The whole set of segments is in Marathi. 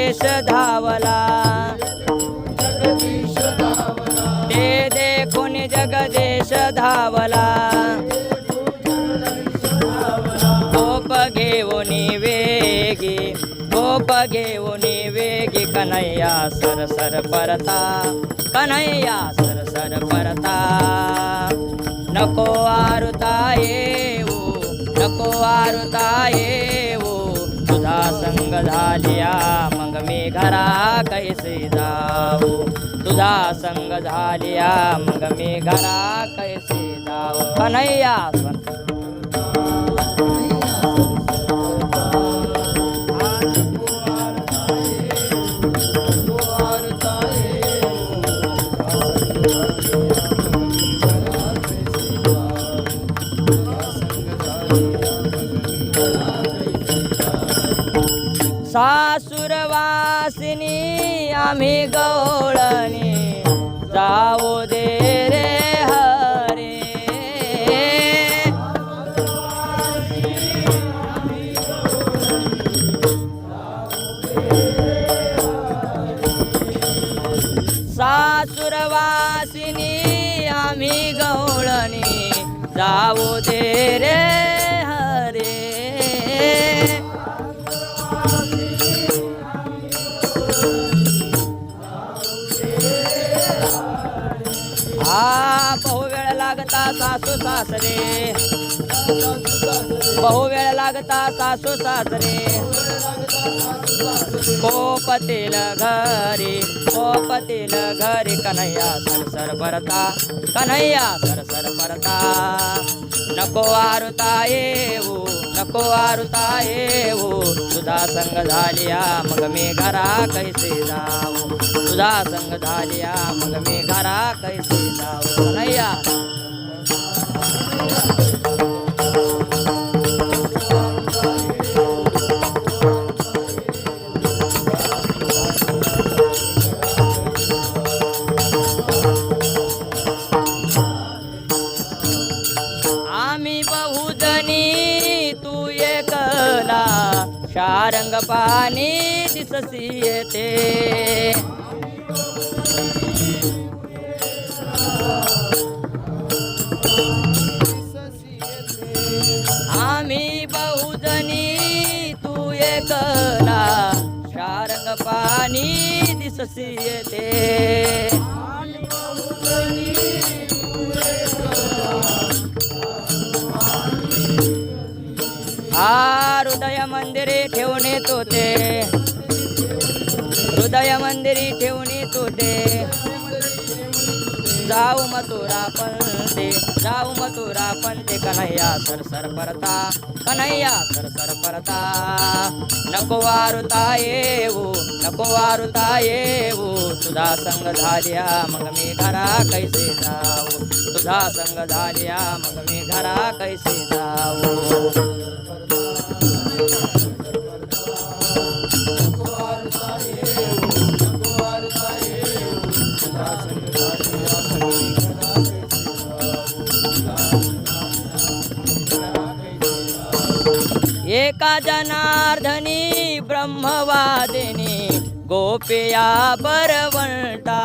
जगदीश धावला ते देखून जगदीश धावला गोप घेऊन वेगी गोप घेऊन वेगी कन्हैया सरसर परता कन्हैया सरसर परता नको आरुता येऊ नको आरुता येऊ तुझा संग झालिया मग मी घरा कैसे जाऊ तुझा संग झालिया मग मी घरा कैसे जाऊ कन्हैया सासुरवासिनी आम्ही गवळणी जाऊ दे रे हरे सासुरवासिनी आम्ही गवळणी जाऊ दे रे हरे बहु वेळ लागता सासू सासरे बहु वेळ लागता सासू सासरे कोपतील घरी कन्हैया सरसर परता कन्हैया सरसर परता नको आरुता येऊ नको आरुता येऊ तुझा संग झालिया मग मी घरा कैसे जाऊ तुझा संग झालिया मग मी घरा कैसे जाऊ कन्हैया आम्ही बहुजनी तू एकला शारंग पाणी दिससी येते आम्ही बहुजनी तू एकला शारंग पाणी दिससी येते हृदय मंदिरी ठेवून येतो ते हृदय मंदिरी ठेवून येतो ते जाऊ मथुरा पंते कन्हैया सरसर परता कन्हैया सरसर परता नको आरुता येऊ तुझा संग झालिया मग मी घरा कैसे जाऊ तुझा संग झालिया मग मी घरा कैसे जाऊ एका जनार्दनी ब्रह्मवादिनी गोपिया बरवंटा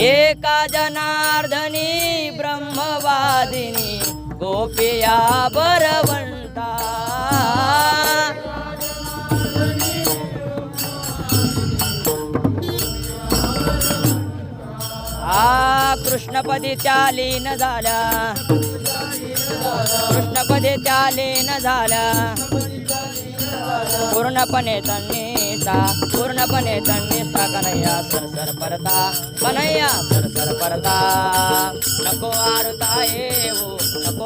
एका जनार्दनी ब्रह्मवादिनी गोपिया बरवंटा कृष्णपदी त्या लीन झाल्या कृष्णपदी त्या लीन झाल्या पूर्णपणे तन्नीचा कन्हैया सरसर परता कन्हैया सरसर परता नको आरुता येऊ तुझा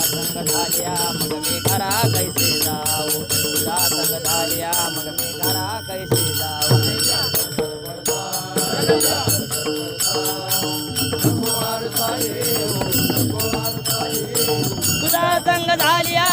संग झालिया मग मी घरा कैसे जाऊ तुझा संग झालिया मग मी घरा कैसे जाऊ तुझा संग झालिया